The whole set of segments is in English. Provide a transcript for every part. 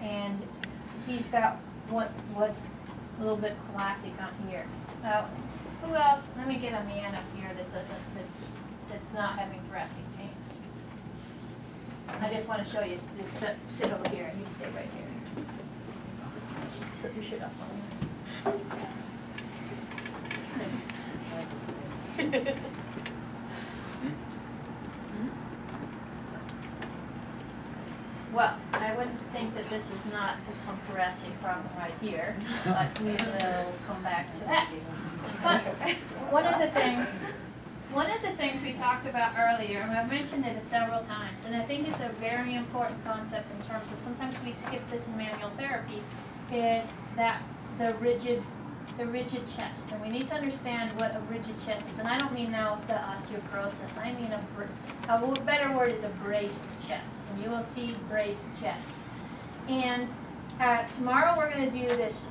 and he's got what's a little bit classic on here. Who else? Let me get a man up here that's not having thoracic pain. I just want to show you. Sit over here, and you stay right here. Sit your shit up on there. Well, I wouldn't think that this is not some thoracic problem right here, but we will come back to that. But one of the things we talked about earlier, and I've mentioned it several times, and I think it's a very important concept in terms of sometimes we skip this in manual therapy, is that the rigid chest. And we need to understand what a rigid chest is. And I don't mean now the osteoporosis. I mean a better word is a braced chest. And you will see braced chest. And tomorrow we're going to do this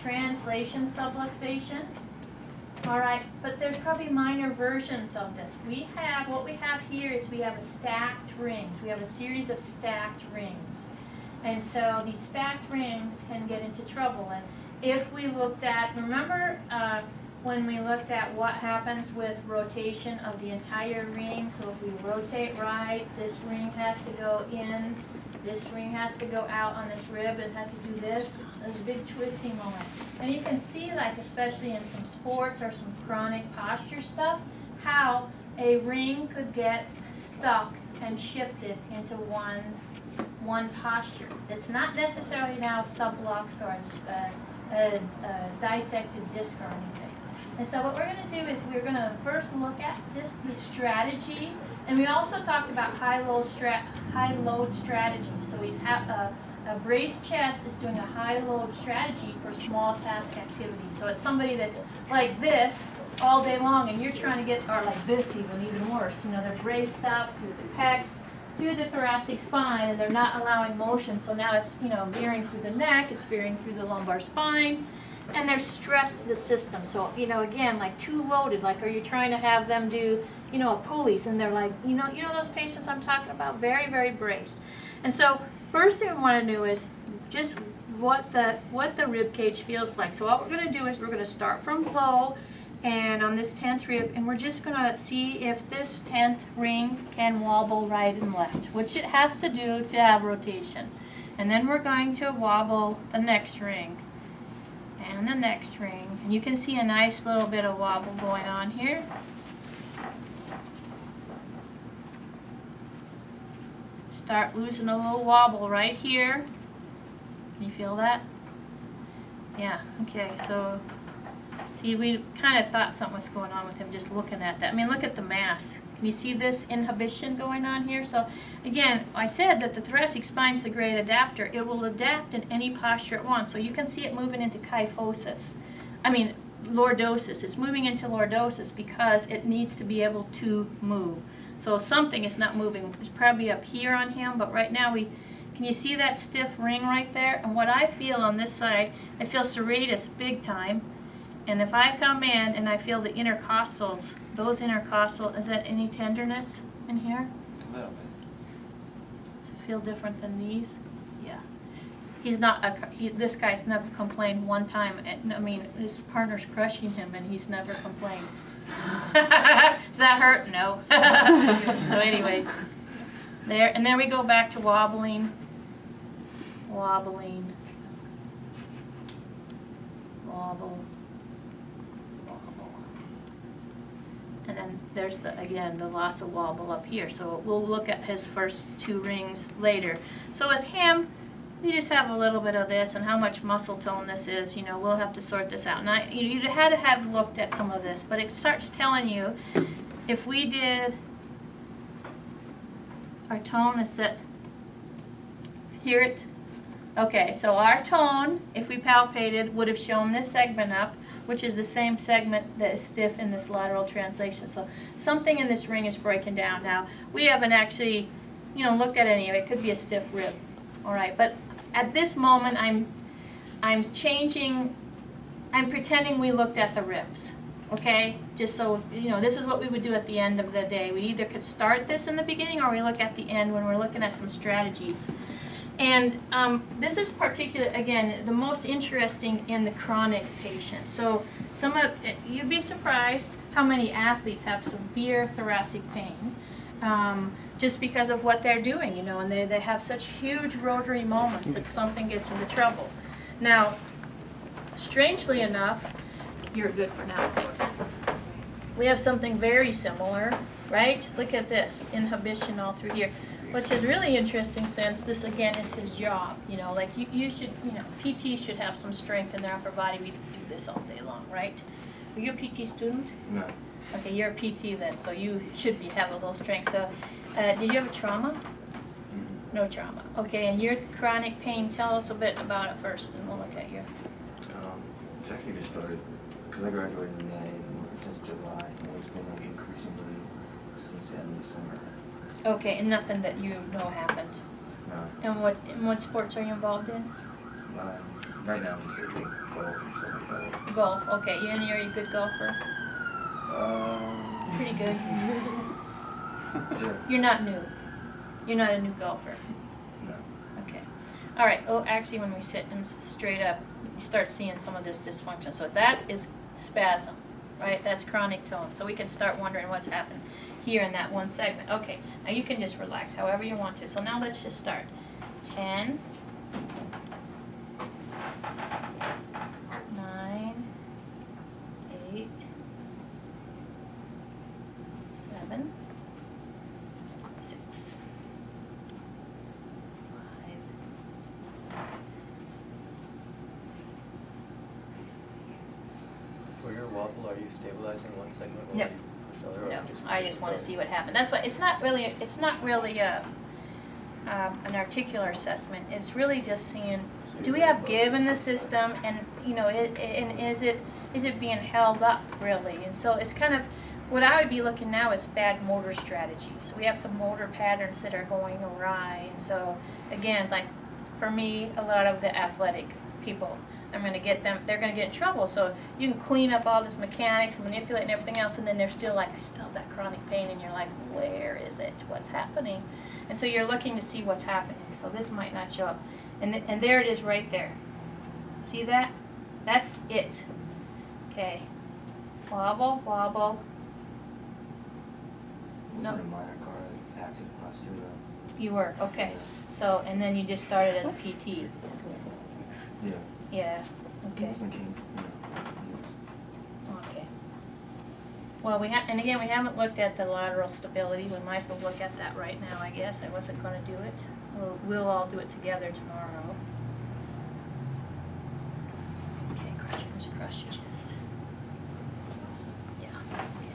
translation subluxation. All right, but there's probably minor versions of this. What we have here is we have a stacked rings. We have a series of stacked rings. And so these stacked rings can get into trouble. And if we looked at, remember when we looked at what happens with rotation of the entire ring? So if we rotate right, this ring has to go in, this ring has to go out on this rib, it has to do this. There's a big twisting moment. And you can see, like especially in some sports or some chronic posture stuff, how a ring could get stuck and shifted into one posture. It's not necessarily now subluxed or a dissected disc or anything. And so what we're going to do is we're going to first look at just the strategy, and we also talked about high-load strategy. So he's a braced chest is doing a high-load strategy for small task activity. So it's somebody that's like this all day long, and you're trying to get, or like this even worse. You know, they're braced up through the pecs, through the thoracic spine, and they're not allowing motion. So now it's, veering through the neck, it's veering through the lumbar spine, and there's stress to the system. So, again, like too loaded, like are you trying to have them do, a pulleys, and they're like, those patients I'm talking about, very, very braced. And so first thing we want to do is just what the rib cage feels like. So what we're going to do is we're going to start from low, and on this 10th rib, and we're just going to see if this 10th ring can wobble right and left, which it has to do to have rotation. And then we're going to wobble the next ring and the next ring. And you can see a nice little bit of wobble going on here. Start losing a little wobble right here. Can you feel that? Yeah, okay, so see, we kind of thought something was going on with him just looking at that. I mean, look at the mass. Can you see this inhibition going on here? So again, I said that the thoracic spine is the great adapter. It will adapt in any posture it wants. So you can see it moving into kyphosis. Lordosis. It's moving into lordosis because it needs to be able to move. So something is not moving. It's probably up here on him, but right now can you see that stiff ring right there? And what I feel on this side, I feel serratus big time. And if I come in and I feel the intercostals, those intercostal, is that any tenderness in here? A little bit. Does it feel different than these? Yeah. He's not, this guy's never complained one time. His partner's crushing him and he's never complained. Does that hurt? No. So anyway, there, and then we go back to wobbling, wobble, and then there's again the loss of wobble up here. So we'll look at his first two rings later. So with him, we just have a little bit of this, and how much muscle tone this is, we'll have to sort this out. And you had to have looked at some of this, but it starts telling you if we did, our tone is set, hear it? Okay, so our tone, if we palpated, would have shown this segment up, which is the same segment that is stiff in this lateral translation. So something in this ring is breaking down. Now, we haven't actually, looked at any of it. It could be a stiff rib. All right, but at this moment, I'm pretending we looked at the ribs. Okay, just so, you know, this is what we would do at the end of the day. We either could start this in the beginning or we look at the end when we're looking at some strategies. And this is particular, again, the most interesting in the chronic patient. So you'd be surprised how many athletes have severe thoracic pain just because of what they're doing, you know, and they have such huge rotary moments that something gets into trouble. Now, strangely enough, you're good for now, thanks. We have something very similar, right? Look at this, inhibition all through here, which is really interesting since this again is his job. You know, like you should, you know, PT should have some strength in their upper body. We do this all day long, right? Are you a PT student? No. Okay, you're a PT then, so you should have a little strength. So, did you have a trauma? Mm-hmm. No trauma. Okay, and your chronic pain, tell us a bit about it first, and we'll look at your. It's actually just started because I graduated in May and since July, and it's been like increasingly since the end of the summer. Okay, and nothing that you know happened. No. And what sports are you involved in? Right now I'm just doing golf and stuff like that. Golf. Okay, and you're a good golfer. Pretty good. Yeah. You're not new. You're not a new golfer. No. Okay. All right. Oh, actually, when we sit them straight up, you start seeing some of this dysfunction. So that is spasm, right? That's chronic tone. So we can start wondering what's happened here in that one segment. Okay. Now you can just relax however you want to. So now let's just start. 10, 9, 8, 7, 6, 5. For your wobble, are you stabilizing one segment while No. you push the other? Or No, just I just want to see what happened. That's why it's not really an articular assessment. It's really just seeing, do we have give in the system, and you know, and is it being held up really? And so it's kind of what I would be looking now is bad motor strategy. So we have some motor patterns that are going awry, and so again, like for me, a lot of the athletic people, I'm going to get them, they're going to get in trouble. So you can clean up all this mechanics, manipulate and everything else, and then they're still like, I still have that chronic pain, and you're like, where is it? What's happening? And so you're looking to see what's happening. So this might not show up. And there it is right there. See that? That's it. Okay. Wobble, wobble. Was No. it a minor car accident last year though? You were, okay. So, and then you just started as a PT. Yeah. Yeah, okay. It wasn't King. No. Okay. Well, and again, we haven't looked at the lateral stability. We might as well look at that right now, I guess. I wasn't going to do it. We'll all do it together tomorrow. Okay, crush your chest. Yeah. Okay.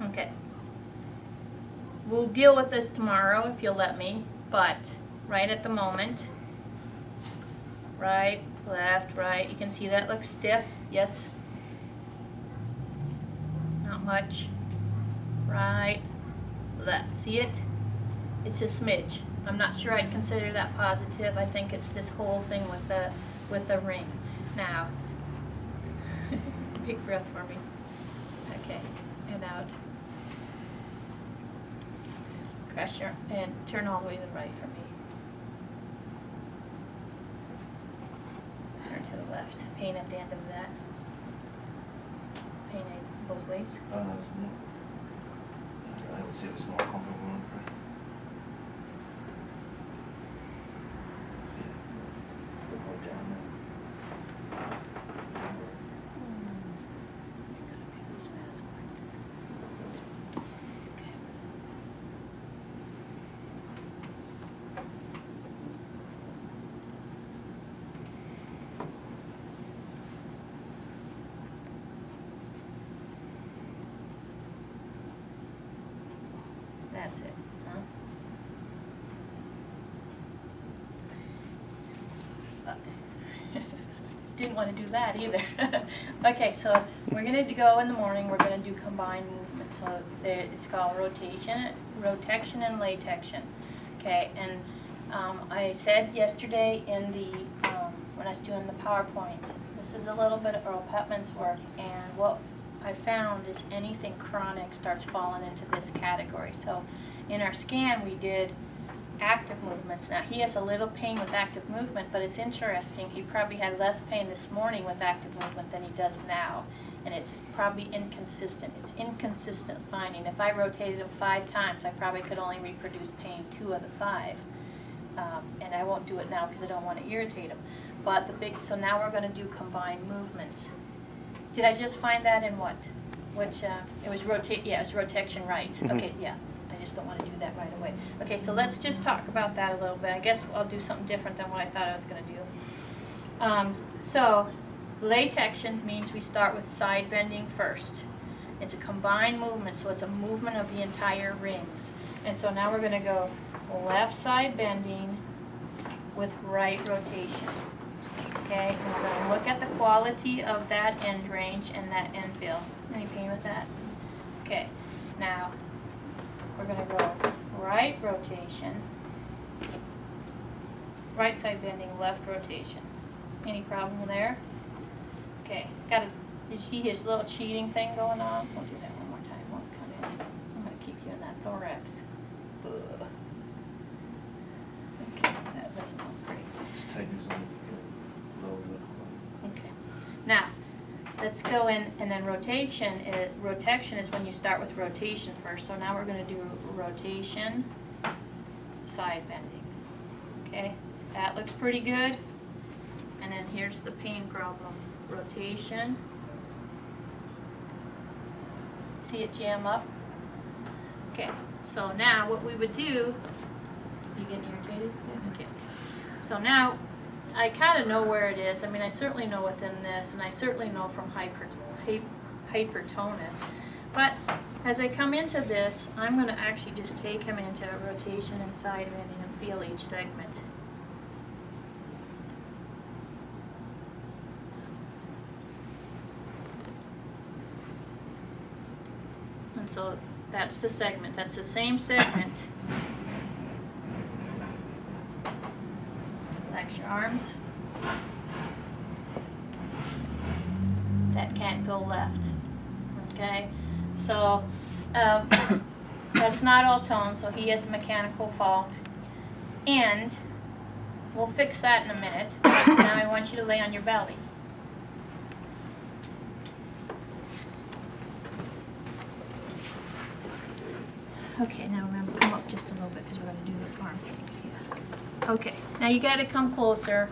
Okay. We'll deal with this tomorrow if you'll let me, but right at the moment, right, left, right, you can see that looks stiff, yes? Not much. Right, left, see it? It's a smidge. I'm not sure I'd consider that positive. I think it's this whole thing with the ring. Now, big breath for me. Okay, and out. Crush your, and turn all the way to the right for me. Turn to the left. Pain at the end of that. Pain both ways. I would say it was more comfortable. Yeah. Go down there. That's it. Huh? Didn't want to do that either. Okay, so we're going to go in the morning, we're going to do combined movement. So it's called rotation, rotection, and latection. Okay, and I said yesterday in the, when I was doing the PowerPoints, this is a little bit of Earl Putman's work, and what I found is anything chronic starts falling into this category. So in our scan we did active movements. Now he has a little pain with active movement, but it's interesting, he probably had less pain this morning with active movement than he does now, and it's probably inconsistent. It's inconsistent finding. If I rotated him 5 times, I probably could only reproduce pain 2 of the 5, and I won't do it now because I don't want to irritate him. But so now we're going to do combined movements. Did I just find that in what? Which it was yeah, it was rotection, right? Okay, yeah. I just don't want to do that right away. Okay, so let's just talk about that a little bit. I guess I'll do something different than what I thought I was going to do. So latection means we start with side bending first. It's a combined movement, so it's a movement of the entire rings. And so now we're going to go left side bending with right rotation. Okay, and we're going to look at the quality of that end range and that end feel. Any pain with that? Okay, now we're going to go right rotation, right side bending, left rotation. Any problem there? Okay, you see his little cheating thing going on? We'll do that one more time. Won't come in. I'm going to keep you in that thorax. Ugh. Okay, that doesn't look great. Just tighten his lower lip. Okay, now let's go in, and then rotation. Rotection is when you start with rotation first. So now we're going to do rotation, side bending. Okay, that looks pretty good. And then here's the pain problem. Rotation. See it jam up? Okay, so now what we would do, you getting irritated? Okay. So now I kind of know where it is. I mean, I certainly know within this, and I certainly know from hypertonus. But as I come into this, I'm going to actually just take him into rotation and side bending and feel each segment. And so that's the segment. That's the same segment. Relax your arms. That can't go left. Okay? So that's not all tone, so he has a mechanical fault. And we'll fix that in a minute. Now I want you to lay on your belly. Okay, now remember, come up just a little bit because we're going to do this arm thing. Yeah. Okay, now you got to come closer.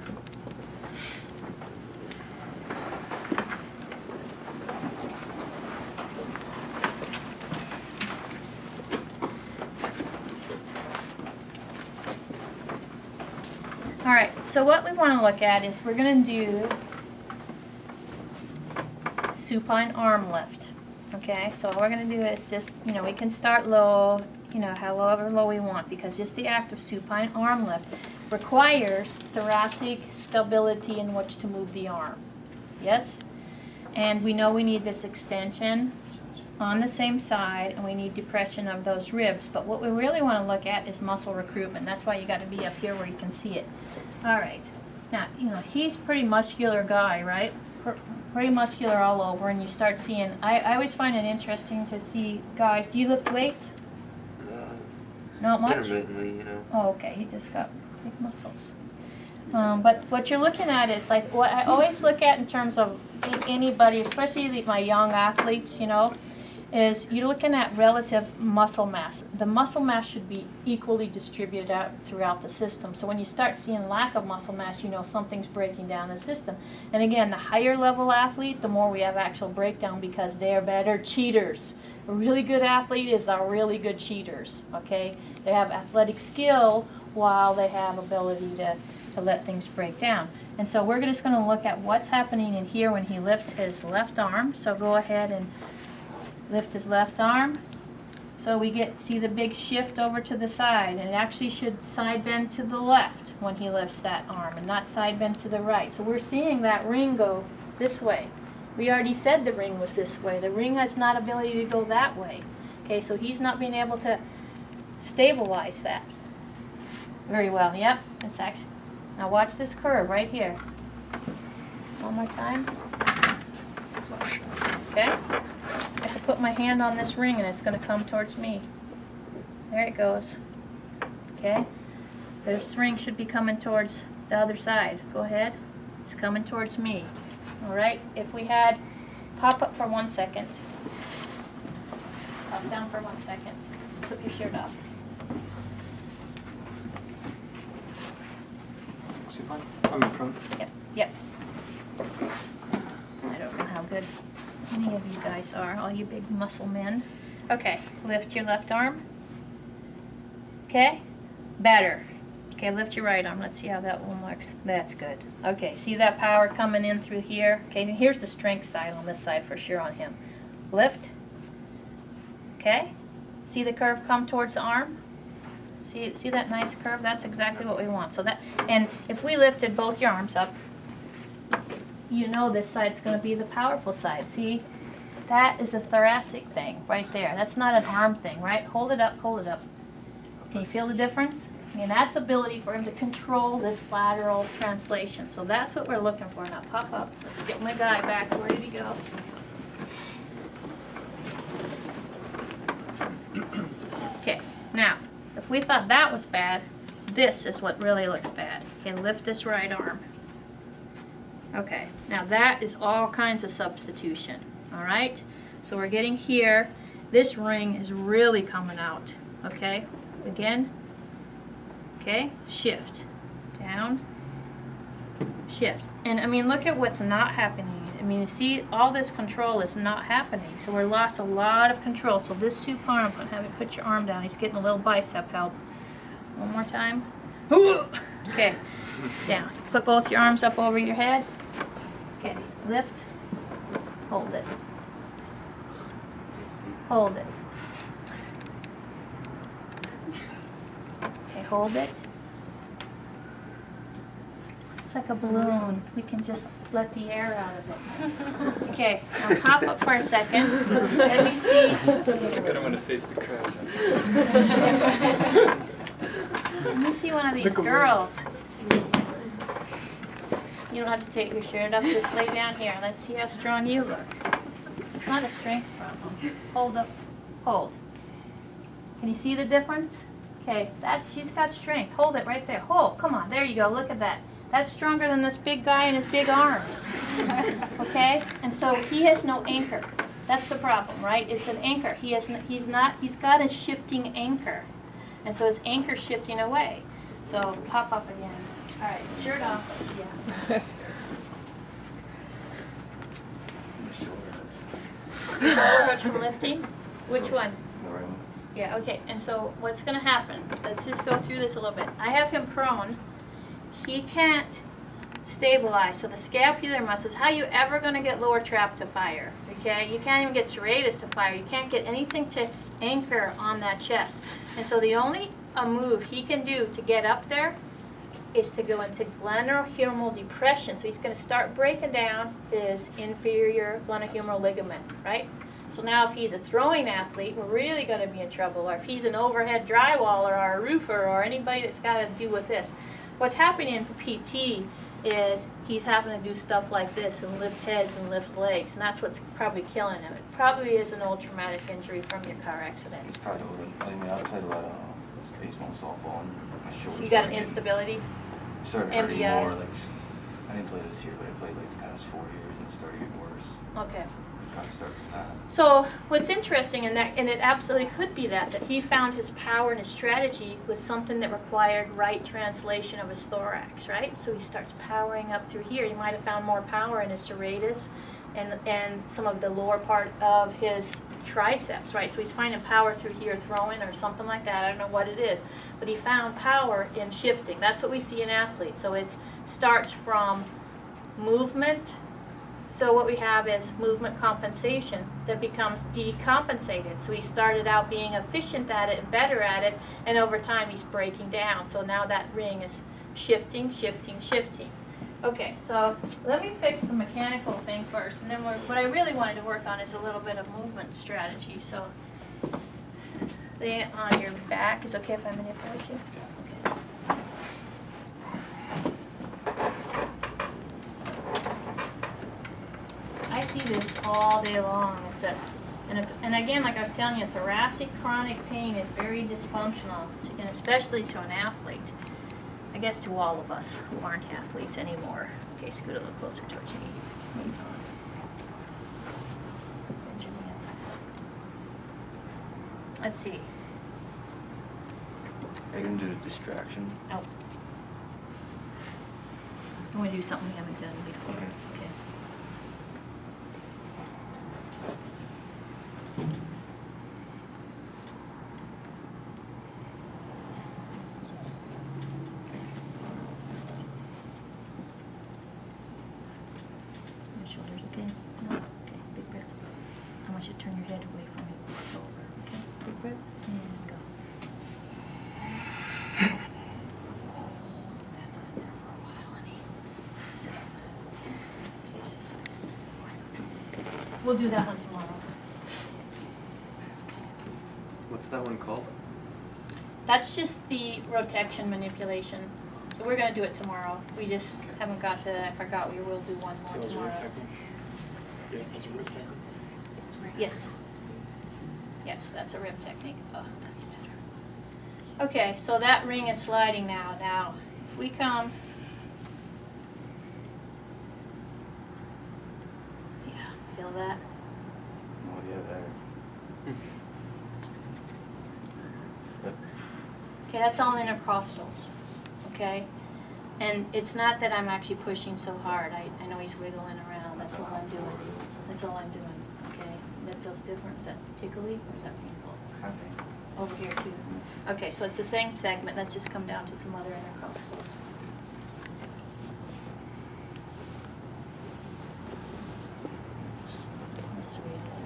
All right, so what we want to look at is we're going to do supine arm lift. Okay, so all we're going to do is just, we can start low, however low we want, because just the act of supine arm lift requires thoracic stability in which to move the arm. Yes? And we know we need this extension on the same side, and we need depression of those ribs. But what we really want to look at is muscle recruitment. That's why you got to be up here where you can see it. All right. Now, he's a pretty muscular guy, right? Pretty muscular all over, and you start seeing, I always find it interesting to see guys. Do you lift weights? Not much? Intermittently, Oh, okay, he just got big muscles. But what you're looking at is like what I always look at in terms of anybody, especially my young athletes, is you're looking at relative muscle mass. The muscle mass should be equally distributed out throughout the system. So when you start seeing lack of muscle mass, something's breaking down the system. And again, the higher level athlete, the more we have actual breakdown because they're better cheaters. A really good athlete is the really good cheaters, okay? They have athletic skill while they have ability to let things break down. And so we're just going to look at what's happening in here when he lifts his left arm. So go ahead and lift his left arm, So we get, see the big shift over to the side, and it actually should side bend to the left when he lifts that arm and not side bend to the right. So we're seeing that ring go this way. We already said the ring was this way. The ring has not ability to go that way. Okay, so he's not being able to stabilize that very well. Yep, it's actually, now watch this curve right here. One more time. Okay, I can put my hand on this ring and it's going to come towards me. There it goes. Okay, this ring should be coming towards the other side. Go ahead. It's coming towards me. All right, if we had, pop up for 1 second. Pop down for 1 second. Slip your shirt off. Supine? I'm in prone. Yep, yep. I don't know how good any of you guys are, all you big muscle men. Okay, lift your left arm. Okay, better. Okay, lift your right arm. Let's see how that one works. That's good. Okay, see that power coming in through here? Okay, and here's the strength side on this side for sure on him. Lift. Okay, see the curve come towards the arm? See that nice curve? That's exactly what we want. So that, and if we lifted both your arms up, you know this side's going to be the powerful side. See, that is the thoracic thing right there. That's not an arm thing, right? Hold it up, hold it up. Can you feel the difference? And that's ability for him to control this lateral translation. So that's what we're looking for. Now pop up. Let's get my guy back. Where did he go? Okay, now, if we thought that was bad, this is what really looks bad. Okay, lift this right arm. Okay, now that is all kinds of substitution. All right? So we're getting here. This ring is really coming out. Okay, again. Okay, shift, down, shift. And I mean, look at what's not happening. I mean, you see, all this control is not happening. So we're lost a lot of control. So this supine, I'm going to have you put your arm down. He's getting a little bicep help. One more time. Okay, down. Put both your arms up over your head. Okay, lift, hold it. Hold it. Okay, hold it. It's like a balloon. We can just let the air out of it. Okay, now pop up for a second. Let me see. It's a good one to face the crowd. Let me see one of these girls. You don't have to take your shirt off. Just lay down here. Let's see how strong you look. It's not a strength problem. Hold up. Hold. Can you see the difference? Okay, she's got strength. Hold it right there. Hold. Come on. There you go. Look at that. That's stronger than this big guy and his big arms. Okay? And so he has no anchor. That's the problem, right? It's an anchor. He's got a shifting anchor. And so his anchor's shifting away. So pop up again. All right, shirt off. Yeah. Much from lifting? Which one? The right one. Yeah, okay. And so what's going to happen? Let's just go through this a little bit. I have him prone. He can't stabilize. So the scapular muscles, how are you ever going to get lower trap to fire? Okay? You can't even get serratus to fire. You can't get anything to anchor on that chest. And so the only move he can do to get up there is to go into glenohumeral depression. So he's going to start breaking down his inferior glenohumeral ligament, right? So now if he's a throwing athlete, we're really going to be in trouble. Or if he's an overhead drywaller or a roofer or anybody that's got to do with this. What's happening in PT is he's having to do stuff like this and lift heads and lift legs, and that's what's probably killing him. It probably is an old traumatic injury from your car accident. It's probably, I mean, I played a lot of baseball and softball, and my shoulders. So you got an started instability? getting- started hurting MDI? more. Like, I didn't play this year, but I played like the past 4 years, and it started getting worse. Okay. Kind of started from that. So what's interesting in that, and it absolutely could be that he found his power and his strategy was something that required right translation of his thorax, right? So he starts powering up through here. He might have found more power in his serratus and some of the lower part of his triceps, right? So he's finding power through here throwing or something like that. I don't know what it is, but he found power in shifting. That's what we see in athletes. So it starts from movement, So what we have is movement compensation that becomes decompensated. So he started out being efficient at it and better at it, and over time he's breaking down. So now that ring is shifting, shifting, shifting. Okay, so let me fix the mechanical thing first, and then what I really wanted to work on is a little bit of movement strategy. So lay it on your back. Is it okay if I manipulate you? Okay. I see this all day long. And again, like I was telling you, thoracic chronic pain is very dysfunctional, and especially to an athlete. I guess to all of us who aren't athletes anymore. Okay, scoot a little closer towards me. Let's see. I can do a distraction. Oh. I want to do something we haven't done before. Okay. Okay. Your shoulders okay? No? Okay, big breath. I want you to turn your head away from it. Over. Okay, big breath. And go. That's on there for a while, honey. So, his face is... We'll do that one tomorrow. What's that one called? That's just the rotection manipulation. So we're going to do it tomorrow. We just haven't got to that. I forgot we will do one So more those are tomorrow. rib technique? Yeah, those are rib technique. Yes. Yes, that's a rib technique. Oh, that's better. Okay, so that ring is sliding now. Now, if we come... Yeah, feel that? Oh yeah, there. Okay, that's all intercostals, okay? And it's not that I'm actually pushing so hard. I know he's wiggling around. That's all I'm doing. That's all I'm doing, okay? That feels different. Is that tickly or is that painful? Okay. Over here too. Okay, so it's the same segment. Let's just come down to some other intercostals. Let's read this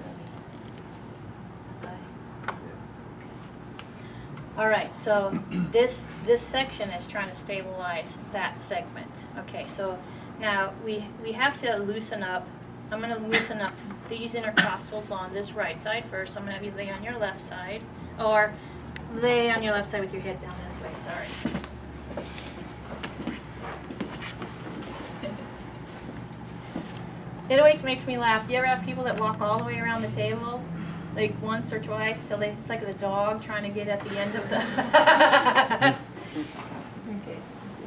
early. Okay. All right, so this section is trying to stabilize that segment. Okay, so now we have to loosen up. I'm going to loosen up these intercostals on this right side first. I'm going to have you lay on your left side, or lay on your left side with your head down this way. Sorry. It always makes me laugh. Do you ever have people that walk all the way around the table? Like once or twice till it's like the dog trying to get at the end of the... Okay,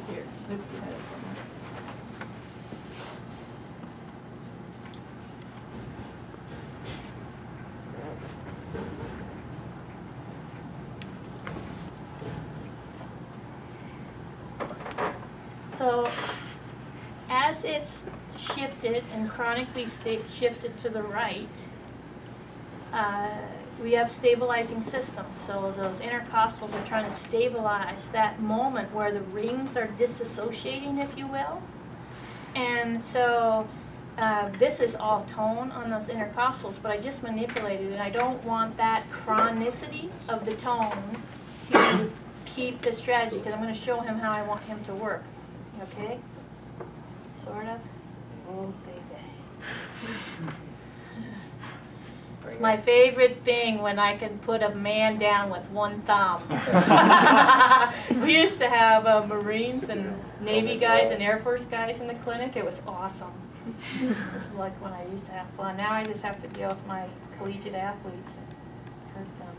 here, loop your head up for me. So, as it's shifted and chronically shifted to the right, we have stabilizing systems. So those intercostals are trying to stabilize that moment where the rings are disassociating, if you will. And so this is all tone on those intercostals, but I just manipulated it. I don't want that chronicity of the tone to keep the strategy, because I'm going to show him how I want him to work. Okay? Sort of. Oh, baby. It's my favorite thing when I can put a man down with one thumb. We used to have Marines and Navy guys and Air Force guys in the clinic. It was awesome. This is like when I used to have fun. Now I just have to deal with my collegiate athletes and hurt them.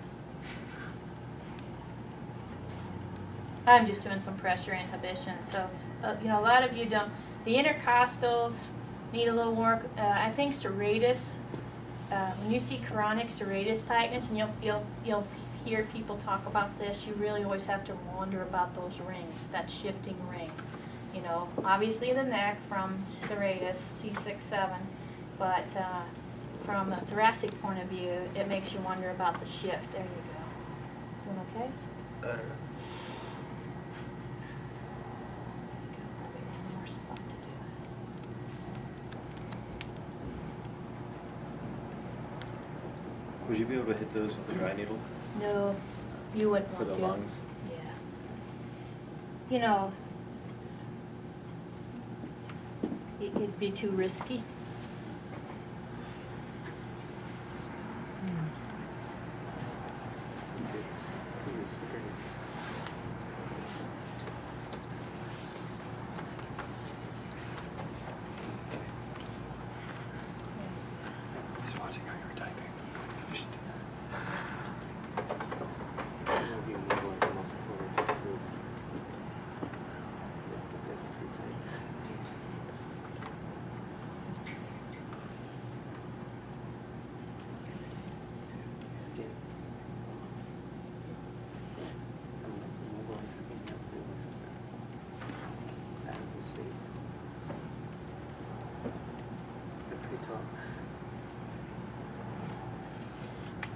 I'm just doing some pressure inhibition. So, you know, a lot of you don't. The intercostals need a little work. I think serratus. When you see chronic serratus tightness, and you'll hear people talk about this, you really always have to wonder about those rings, that shifting ring. You know, obviously the neck from serratus, C6, 7, but from a thoracic point of view, it makes you wonder about the shift. There you go. Doing okay? Better. Probably one more spot to do. Would you be able to hit those with a dry needle No, you wouldn't for want the to. lungs? Yeah. You know, it'd be too risky. Just watching how you were typing. You should do that.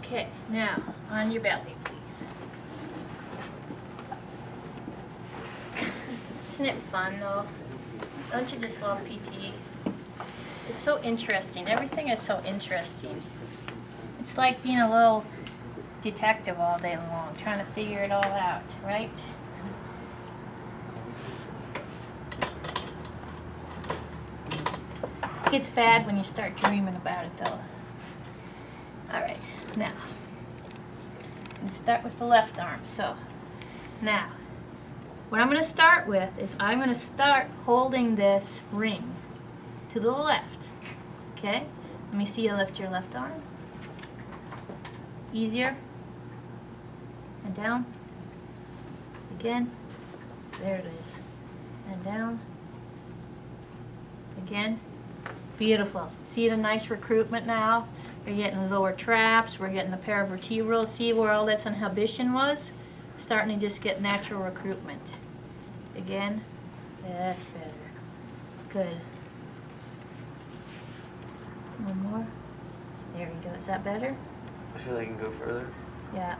Okay, now, on your belly, please. Isn't it fun, though? Don't you just love PT? It's so interesting. Everything is so interesting. It's like being a little detective all day long, trying to figure it all out, right? It gets bad when you start dreaming about it, though. All right, now, let's start with the left arm. So, now, what I'm going to start with is I'm going to start holding this ring to the left. Okay? Let me see you lift your left arm. Easier. And down. Again. There it is. And down. Again. Beautiful. See the nice recruitment now? We're getting the lower traps. We're getting the paravertebral. See where all this inhibition was? Starting to just get natural recruitment. Again. That's better. Good. One more. There we go. Is that better? I feel like I can go further. Yeah.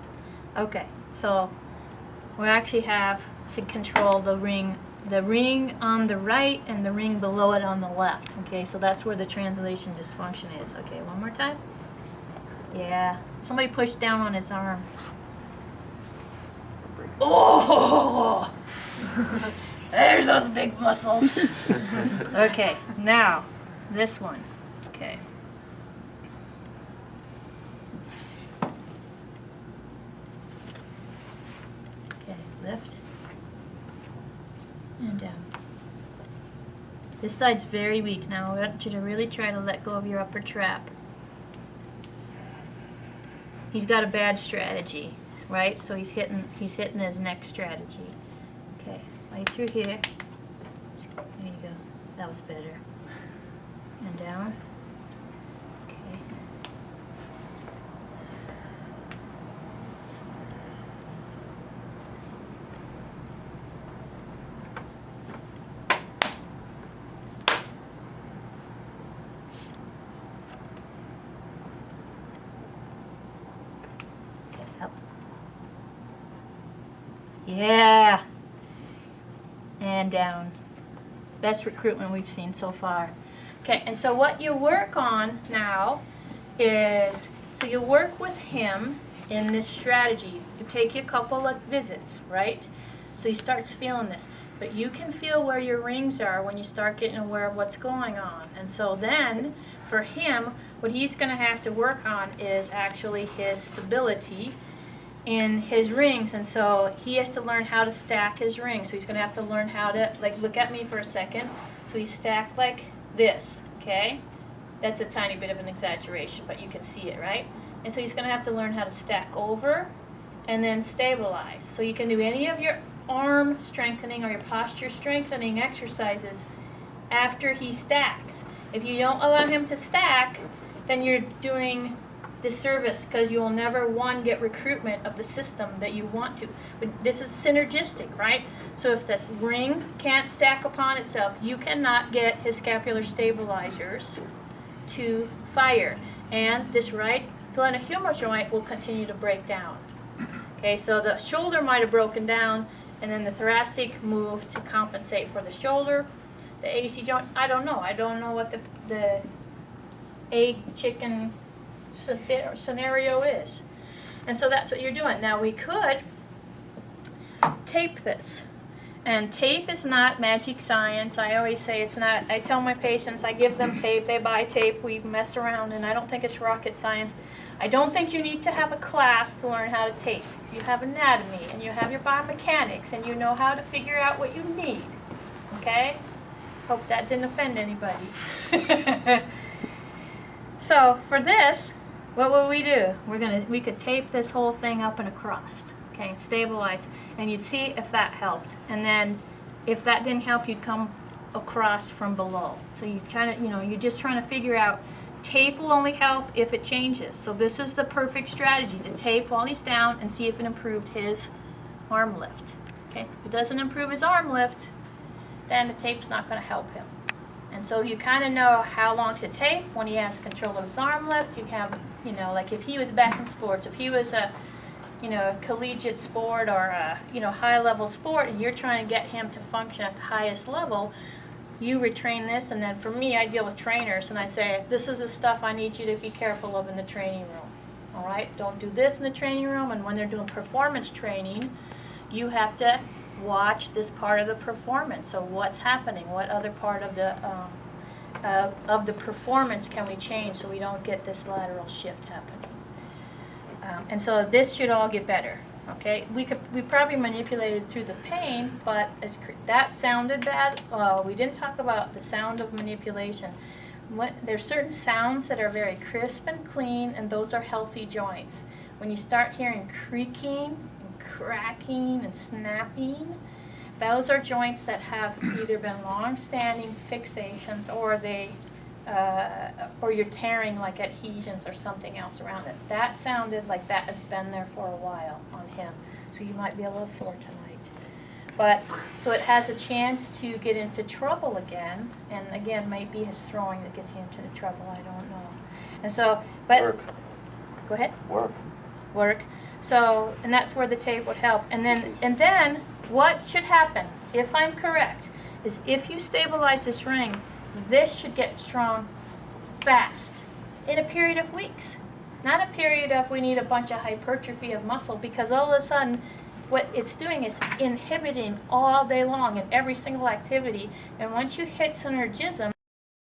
Okay. So we actually have to control the ring on the right and the ring below it on the left. Okay, so that's where the translation dysfunction is. Okay, one more time. Yeah. Somebody pushed down on his arm. Oh! There's those big muscles. Okay, now this one. Okay. Okay, lift. And down. This side's very weak now. I want you to really try to let go of your upper trap. He's got a bad strategy, right? So he's hitting his next strategy. Okay, right through here. There you go. That was better. And down. Okay. Up. Yeah. And down. Best recruitment we've seen so far. Okay, and so what you work on now is, so you work with him in this strategy. It take you a couple of visits, right? So he starts feeling this. But you can feel where your rings are when you start getting aware of what's going on. And so then, for him, what he's going to have to work on is actually his stability in his rings. And so he has to learn how to stack his rings. So he's going to have to learn how to, like, look at me for a second. So he's stacked like this, okay? That's a tiny bit of an exaggeration, but you can see it, right? And so he's going to have to learn how to stack over and then stabilize. So you can do any of your arm strengthening or your posture strengthening exercises after he stacks. If you don't allow him to stack, then you're doing disservice, because you will never, one, get recruitment of the system that you want to. But this is synergistic, right? So if the ring can't stack upon itself, you cannot get his scapular stabilizers to fire. And this right glenohumeral joint will continue to break down. Okay, so the shoulder might have broken down, and then the thoracic moved to compensate for the shoulder. The AC joint, I don't know. I don't know what the egg chicken scenario is. And so that's what you're doing. Now we could tape this. And tape is not magic science. I always say it's not. I tell my patients, I give them tape, they buy tape, we mess around, and I don't think it's rocket science. I don't think you need to have a class to learn how to tape. You have anatomy, and you have your biomechanics, and you know how to figure out what you need. Okay? Hope that didn't offend anybody. So for this, what will we do? We could tape this whole thing up and across, okay, and stabilize, and you'd see if that helped. And then if that didn't help, you'd come across from below. So you kind of, you're just trying to figure out, tape will only help if it changes. So this is the perfect strategy, to tape while he's down and see if it improved his arm lift. Okay, if it doesn't improve his arm lift, then the tape's not going to help him. And so you kind of know how long to tape when he has control of his arm lift. You have, like if he was back in sports, if he was a, collegiate sport or a, high-level sport, and you're trying to get him to function at the highest level, you retrain this. And then for me, I deal with trainers, and I say, this is the stuff I need you to be careful of in the training room. All right? Don't do this in the training room. And when they're doing performance training, you have to watch this part of the performance. So what's happening? What other part of the performance can we change so we don't get this lateral shift happening? And so this should all get better. Okay, we probably manipulated through the pain, but that sounded bad. We didn't talk about the sound of manipulation. There's certain sounds that are very crisp and clean, and those are healthy joints. When you start hearing creaking, cracking and snapping, those are joints that have either been long-standing fixations, or you're tearing like adhesions or something else around it. That sounded like that has been there for a while on him, so you might be a little sore tonight. But so it has a chance to get into trouble again, and again, maybe his throwing that gets you into the trouble. I don't know. And so, but Work. Go ahead. Work. So, and that's where the tape would help. And then what should happen, if I'm correct, is if you stabilize this ring, this should get strong fast in a period of weeks. Not a period of we need a bunch of hypertrophy of muscle, because all of a sudden what it's doing is inhibiting all day long in every single activity. And once you hit synergism,